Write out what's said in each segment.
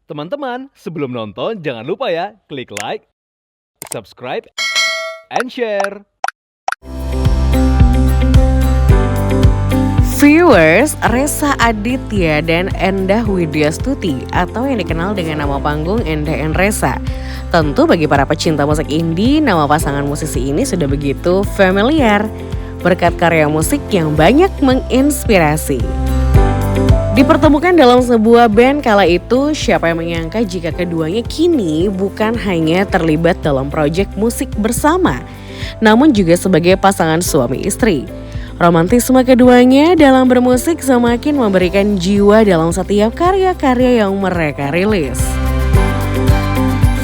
Teman-teman, sebelum nonton jangan lupa ya, klik like, subscribe, and share. Viewers, Reza Aditya dan Endah Widyastuti atau yang dikenal dengan nama panggung Endah and Reza. Tentu bagi para pecinta musik indie, nama pasangan musisi ini sudah begitu familiar berkat karya musik yang banyak menginspirasi. Dipertemukan dalam sebuah band kala itu, siapa yang menyangka jika keduanya kini bukan hanya terlibat dalam proyek musik bersama, namun juga sebagai pasangan suami istri. Romantisme keduanya dalam bermusik semakin memberikan jiwa dalam setiap karya-karya yang mereka rilis.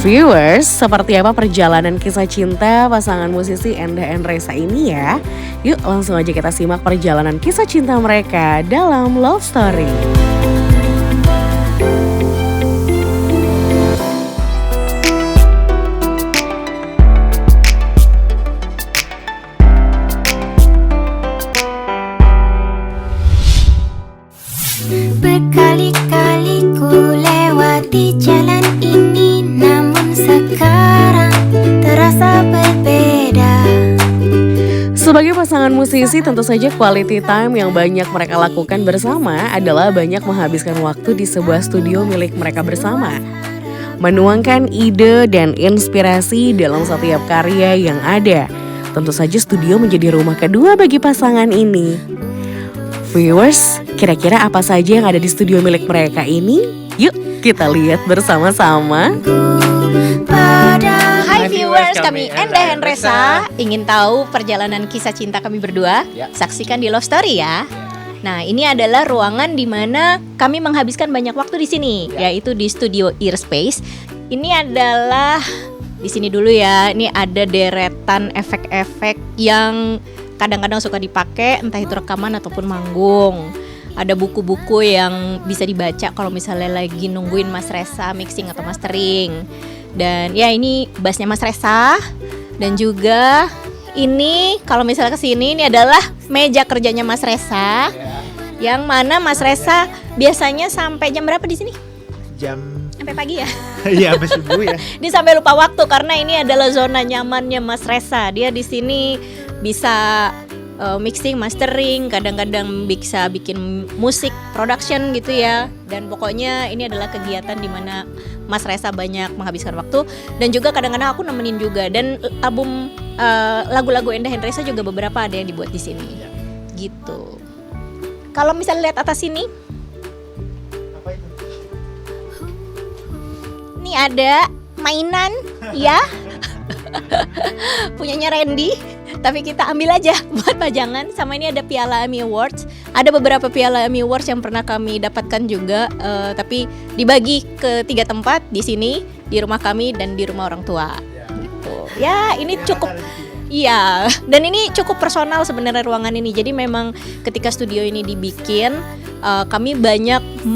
Viewers, seperti apa perjalanan kisah cinta pasangan musisi Endah and Reza ini ya? Yuk langsung aja kita simak perjalanan kisah cinta mereka dalam Love Story. Berkali-kali ku lewati jalan ini, namun sekarang terasa berbeda. Sebagai pasangan musisi, tentu saja quality time yang banyak mereka lakukan bersama adalah banyak menghabiskan waktu di sebuah studio milik mereka bersama. Menuangkan ide dan inspirasi dalam setiap karya yang ada. Tentu saja studio menjadi rumah kedua bagi pasangan ini. Viewers, kira-kira apa saja yang ada di studio milik mereka ini? Yuk kita lihat bersama-sama. Hai viewers, kami Endah and Reza. Ingin tahu perjalanan kisah cinta kami berdua? Saksikan di Love Story ya. Nah, ini adalah ruangan di mana kami menghabiskan banyak waktu di sini, yaitu di studio Earspace. Ini adalah di sini dulu ya. Ini ada deretan efek-efek yang kadang-kadang suka dipakai, entah itu rekaman ataupun manggung. Ada buku-buku yang bisa dibaca kalau misalnya lagi nungguin Mas Reza mixing atau mastering. Dan ya ini bassnya Mas Reza. Dan juga ini kalau misalnya kesini, ini adalah meja kerjanya Mas Reza. Yang mana Mas Reza biasanya sampai jam berapa di sini? Sampai pagi ya? Iya, sampai subuh ya. Dia sampai lupa waktu karena ini adalah zona nyamannya Mas Reza. Dia di sini bisa mixing, mastering, kadang-kadang bisa bikin musik, production gitu ya. Dan pokoknya ini adalah kegiatan di mana Mas Reza banyak menghabiskan waktu. Dan juga kadang-kadang aku nemenin juga. Dan album lagu-lagu Endah and Reza juga beberapa ada yang dibuat di sini. Gitu. Kalau misalnya lihat atas sini, Apa itu? ini ada mainan ya. Punyanya Randy, tapi kita ambil aja buat pajangan. Sama ini ada Piala Emmy Awards. Ada beberapa Piala Emmy Awards yang pernah kami dapatkan juga, tapi dibagi ke 3 tempat, di sini, di rumah kami, dan di rumah orang tua. Gitu. Ya, ini cukup. Iya, dan ini cukup personal sebenarnya ruangan ini. Jadi memang ketika studio ini dibikin, kami banyak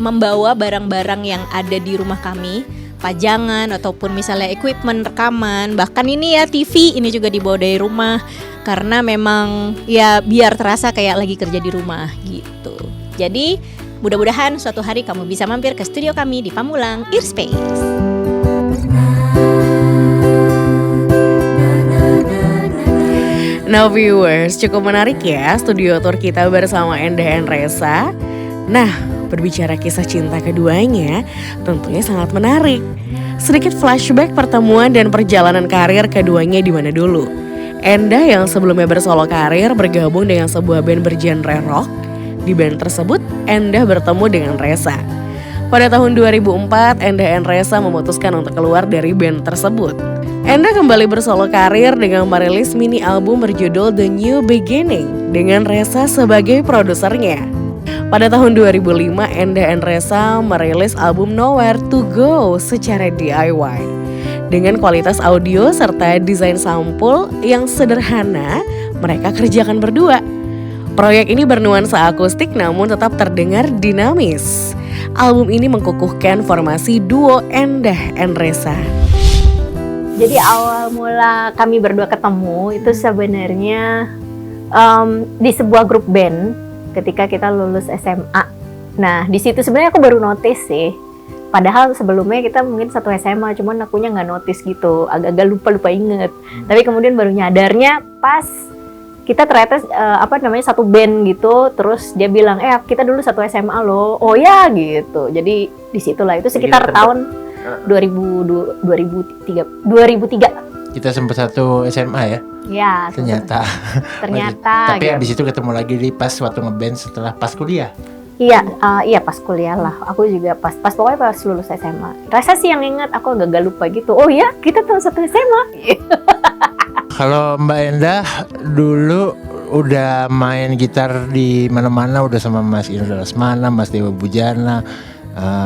membawa barang-barang yang ada di rumah kami, pajangan ataupun misalnya equipment rekaman. Bahkan ini ya TV ini juga dibawa dari rumah karena memang ya biar terasa kayak lagi kerja di rumah gitu. Jadi mudah-mudahan suatu hari kamu bisa mampir ke studio kami di Pamulang Earspace. Nah viewers, cukup menarik ya studio tour kita bersama Endah and Reza. Nah, berbicara kisah cinta keduanya tentunya sangat menarik. Sedikit flashback pertemuan dan perjalanan karir keduanya di mana dulu. Endah yang sebelumnya bersolo karir bergabung dengan sebuah band bergenre rock. Di band tersebut, Endah bertemu dengan Reza. Pada tahun 2004, Endah and Reza memutuskan untuk keluar dari band tersebut. Endah kembali bersolo karir dengan merilis mini album berjudul The New Beginning dengan Reza sebagai produsernya. Pada tahun 2005, Endah and Reza merilis album Nowhere to Go secara DIY. Dengan kualitas audio serta desain sampul yang sederhana, mereka kerjakan berdua. Proyek ini bernuansa akustik namun tetap terdengar dinamis. Album ini mengkukuhkan formasi duo Endah and Reza. Jadi awal mula kami berdua ketemu itu sebenarnya di sebuah grup band ketika kita lulus SMA. Nah di situ sebenarnya aku baru notice sih Padahal sebelumnya kita mungkin satu SMA, cuman akunya nggak notice gitu, agak-agak lupa inget. Tapi kemudian baru nyadarnya pas kita ternyata satu band gitu, terus dia bilang, kita dulu satu SMA loh. Oh ya gitu. Jadi disitulah itu sekitar tahun 2003. Kita sempat satu SMA ya. Ya. Ternyata. Tapi gitu. abis itu ketemu lagi di pas waktu ngeband setelah pas kuliah. Iya pas kuliah lah. Aku juga pas pokoknya pas lulus SMA. Rasa sih yang ingat, aku agak lupa gitu. Oh ya, kita tuh satu SMA. Kalau Mbak Endah dulu udah main gitar di mana-mana, udah sama Mas Indra Lesmana, Mas Dewa Bujana,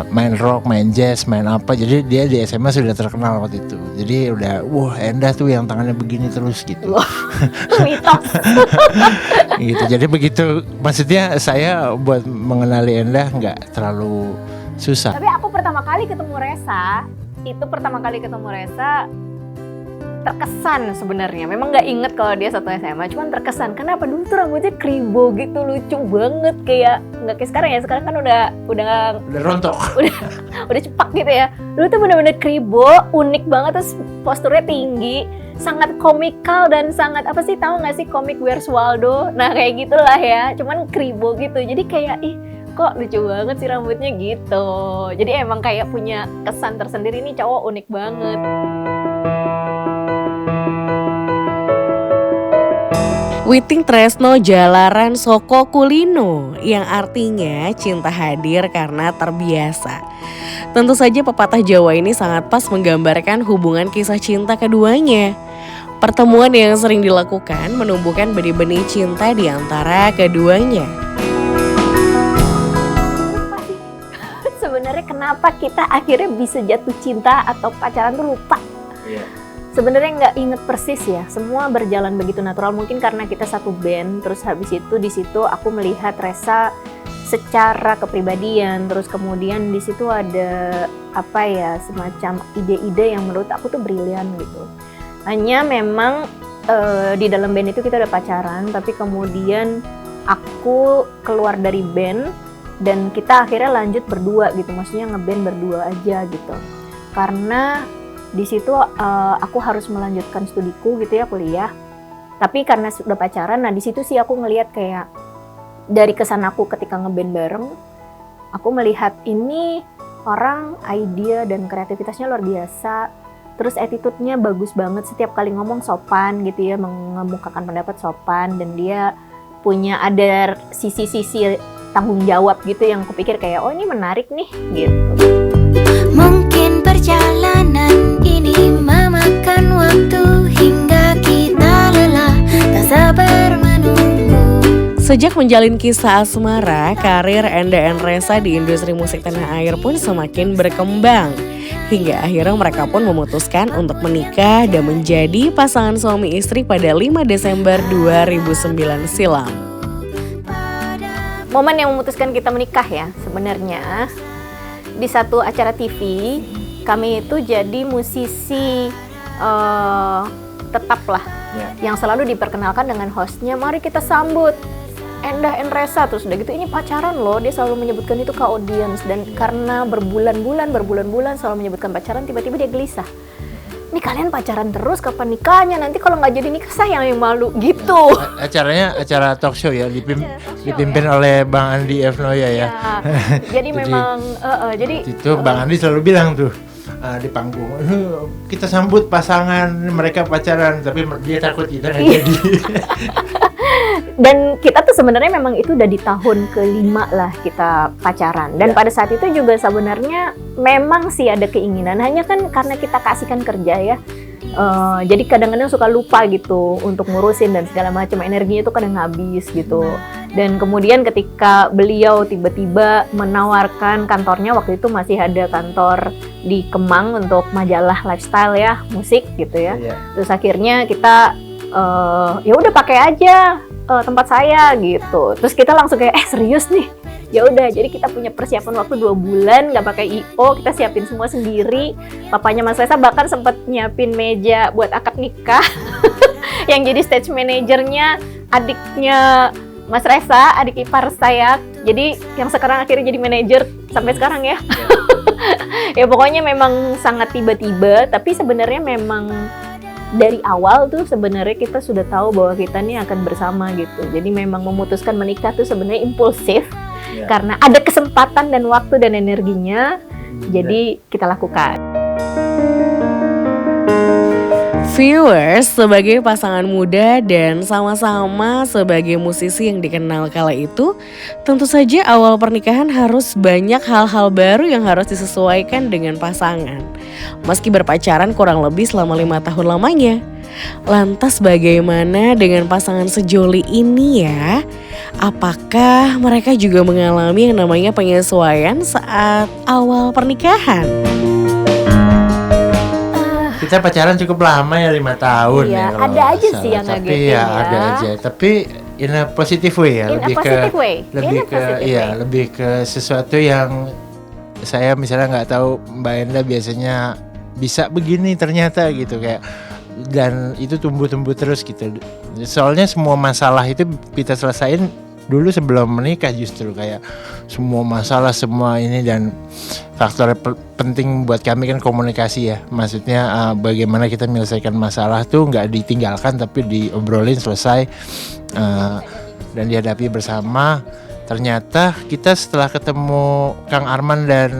main rock, main jazz, main apa. Jadi dia di SMA sudah terkenal waktu itu. Jadi udah, wah Endah tuh yang tangannya begini terus gitu. Mitos. Gitu. Jadi begitu, maksudnya saya buat mengenali Endah nggak terlalu susah. Tapi aku pertama kali ketemu Resa, terkesan sebenarnya. Memang nggak inget kalau dia satu SMA, cuman terkesan. Kenapa dulu tuh rambutnya kribo gitu, lucu banget, kayak nggak kayak sekarang ya. Sekarang kan udah Rontok. udah cepak gitu ya. Dulu tuh bener-bener kribo, unik banget, terus posturnya tinggi, sangat komikal dan sangat tahu nggak sih komik Where's Waldo? Nah kayak gitulah ya, cuman kribo gitu. Jadi kayak kok lucu banget sih rambutnya gitu. Jadi emang kayak punya kesan tersendiri, nih cowok unik banget. Witing tresno jalaran soko kulino, yang artinya cinta hadir karena terbiasa. Tentu saja pepatah Jawa ini sangat pas menggambarkan hubungan kisah cinta keduanya. Pertemuan yang sering dilakukan menumbuhkan benih-benih cinta di antara keduanya. Sebenarnya kenapa kita akhirnya bisa jatuh cinta atau pacaran tuh lupa? Sebenarnya nggak inget persis ya, semua berjalan begitu natural. Mungkin karena kita satu band, terus habis itu di situ aku melihat Resa secara kepribadian, terus kemudian di situ ada semacam ide-ide yang menurut aku tuh brilian gitu. Hanya memang di dalam band itu kita udah pacaran, tapi kemudian aku keluar dari band dan kita akhirnya lanjut berdua gitu, maksudnya ngeband berdua aja gitu. Karena di situ aku harus melanjutkan studiku gitu ya, kuliah. Tapi karena sudah pacaran, nah di situ sih aku ngelihat kayak dari kesan aku ketika ngeband bareng, aku melihat ini orang ide dan kreativitasnya luar biasa. Terus attitude-nya bagus banget, setiap kali ngomong sopan gitu ya, mengemukakan pendapat sopan, dan dia punya ada sisi-sisi tanggung jawab gitu yang aku pikir kayak ini menarik nih gitu. Mungkin perjalanan ini memakan waktu hingga kita lelah, tak sabar menunggu. Sejak menjalin kisah asmara, karir Endah and Resa di industri musik tanah air pun semakin berkembang. Hingga akhirnya mereka pun memutuskan untuk menikah dan menjadi pasangan suami istri pada 5 Desember 2009 silam. Momen yang memutuskan kita menikah ya sebenarnya di satu acara TV, kami itu jadi musisi tetap lah, yang selalu diperkenalkan dengan hostnya, mari kita sambut Endah and Resa. Terus udah gitu, ini pacaran loh, dia selalu menyebutkan itu ke audiens. Dan karena berbulan-bulan selalu menyebutkan pacaran, tiba-tiba dia gelisah, ini kalian pacaran terus, kapan nikahnya? Nanti kalau nggak jadi nikah saya yang malu gitu. Acaranya acara talk show ya, dipimpin oleh Bang Andi F. Noya ya. Jadi memang jadi itu Bang Andi selalu bilang tuh di panggung, kita sambut pasangan mereka pacaran, tapi dia takut kita nggak jadi. Dan kita tuh sebenarnya memang itu udah di tahun ke-5 lah kita pacaran. Dan pada saat itu juga sebenarnya memang sih ada keinginan, hanya kan karena kita kasihkan kerja ya. Jadi kadang-kadang suka lupa gitu untuk ngurusin dan segala macam, energinya itu kadang habis gitu. Dan kemudian ketika beliau tiba-tiba menawarkan kantornya, waktu itu masih ada kantor di Kemang untuk majalah lifestyle ya, musik gitu ya. Terus akhirnya kita ya udah pakai aja tempat saya gitu. Terus kita langsung kayak serius nih. Ya udah, jadi kita punya persiapan waktu 2 bulan, nggak pakai IO, kita siapin semua sendiri. Papanya Mas Resa bahkan sempat nyiapin meja buat akad nikah. Yang jadi stage manajernya adiknya Mas Resa, adik ipar saya. Jadi yang sekarang akhirnya jadi manajer sampai sekarang ya. Ya pokoknya memang sangat tiba-tiba, tapi sebenarnya memang dari awal tuh sebenarnya kita sudah tahu bahwa kita nih akan bersama gitu. Jadi memang memutuskan menikah tuh sebenarnya impulsif karena ada kesempatan dan waktu dan energinya. Jadi kita lakukan. Viewers, sebagai pasangan muda dan sama-sama sebagai musisi yang dikenal kala itu, tentu saja awal pernikahan harus banyak hal-hal baru yang harus disesuaikan dengan pasangan. Meski berpacaran kurang lebih selama 5 tahun lamanya. Lantas bagaimana dengan pasangan sejoli ini ya? Apakah mereka juga mengalami yang namanya penyesuaian saat awal pernikahan? Kita pacaran cukup lama ya, 5 tahun Iya, ya. kalau ada aja nggak sih salah. yang Tapi ngagetin ya ya. ada aja. Tapi in a positive way ya, In a positive way. lebih In a ke positive iya, way. lebih ke sesuatu yang saya misalnya nggak tahu Mbak Enda biasanya bisa begini ternyata gitu kayak, dan itu tumbuh-tumbuh terus gitu. Soalnya semua masalah itu kita selesain dulu sebelum menikah, justru kayak semua masalah semua ini, dan faktor penting buat kami kan komunikasi ya, maksudnya bagaimana kita menyelesaikan masalah tuh nggak ditinggalkan tapi diobrolin selesai dan dihadapi bersama. Ternyata kita setelah ketemu Kang Arman dan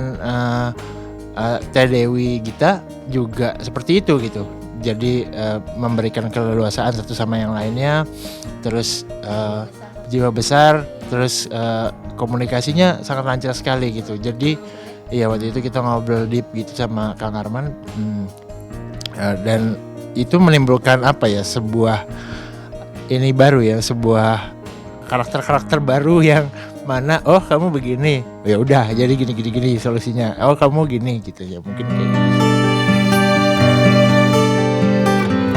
Teh Dewi Gita juga seperti itu gitu. Jadi memberikan keleluasaan satu sama yang lainnya, terus jiwa besar, terus komunikasinya sangat lancar sekali gitu. Jadi iya, waktu itu kita ngobrol deep gitu sama Kang Arman, dan itu menimbulkan apa ya, sebuah ini baru ya, sebuah karakter baru yang mana, oh kamu begini, ya udah jadi gini solusinya, oh kamu gini gitu ya, mungkin kayak gitu.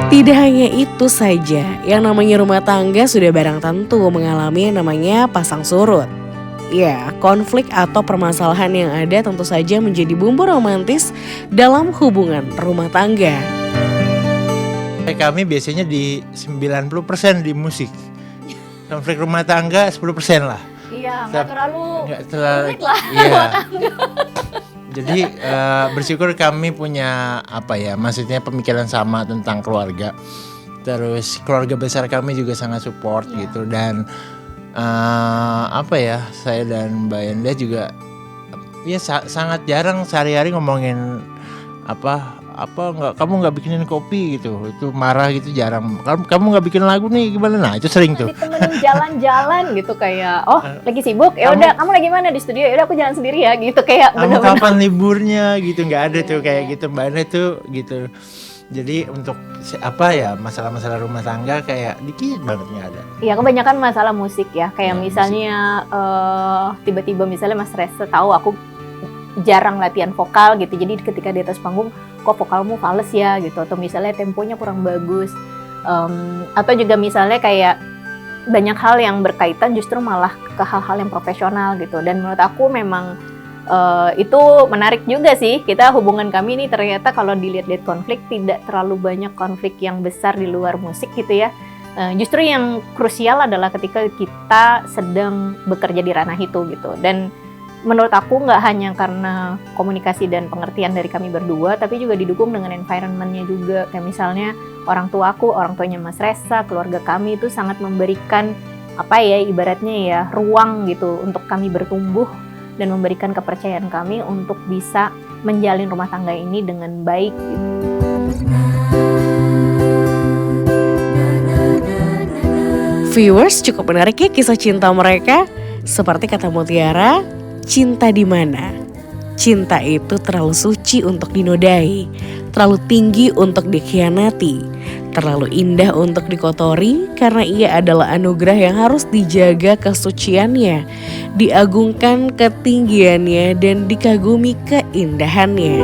Tidak hanya itu saja, yang namanya rumah tangga sudah barang tentu mengalami yang namanya pasang surut. Ya, konflik atau permasalahan yang ada tentu saja menjadi bumbu romantis dalam hubungan rumah tangga. Kami biasanya di 90% di musik. Konflik rumah tangga 10% lah. Iya, nggak terlalu Rumit lah. Iya. Jadi bersyukur kami punya apa ya, maksudnya pemikiran sama tentang keluarga. Terus keluarga besar kami juga sangat support gitu, dan apa ya, saya dan Mbak Enda juga ya sangat jarang sehari-hari ngomongin apa nggak, kamu nggak bikinin kopi gitu, itu marah gitu, jarang. Kamu nggak bikin lagu nih gimana, nah itu sering tuh. ditemenin jalan-jalan gitu, kayak lagi sibuk, ya udah kamu lagi mana di studio, ya udah aku jalan sendiri ya gitu, kayak Kamu bener-bener. kapan liburnya gitu, nggak ada tuh kayak gitu. Mbak Enda tuh gitu. Jadi untuk apa ya, masalah-masalah rumah tangga kayak dikit banget nggak ada. Iya, kebanyakan masalah musik ya, kayak Ya, misalnya tiba-tiba misalnya Mas Reza tahu aku jarang latihan vokal gitu, jadi ketika di atas panggung kok vokalmu fales ya gitu, atau misalnya temponya kurang bagus, atau juga misalnya kayak banyak hal yang berkaitan justru malah ke hal-hal yang profesional gitu. Dan menurut aku memang itu menarik juga sih, kita hubungan kami ini ternyata kalau dilihat-lihat konflik tidak terlalu banyak konflik yang besar di luar musik gitu ya. Justru yang krusial adalah ketika kita sedang bekerja di ranah itu gitu. Dan menurut aku nggak hanya karena komunikasi dan pengertian dari kami berdua, tapi juga didukung dengan environment-nya juga. Kayak misalnya orang tuaku, orang tuanya Mas Reza, keluarga kami itu sangat memberikan apa ya, ibaratnya ya, ruang gitu untuk kami bertumbuh dan memberikan kepercayaan kami untuk bisa menjalin rumah tangga ini dengan baik gitu. Viewers, cukup menarik ya kisah cinta mereka. Seperti kata Mutiara, cinta di mana? Cinta itu terlalu suci untuk dinodai, terlalu tinggi untuk dikhianati, terlalu indah untuk dikotori, karena ia adalah anugerah yang harus dijaga kesuciannya, diagungkan ketinggiannya, dan dikagumi keindahannya.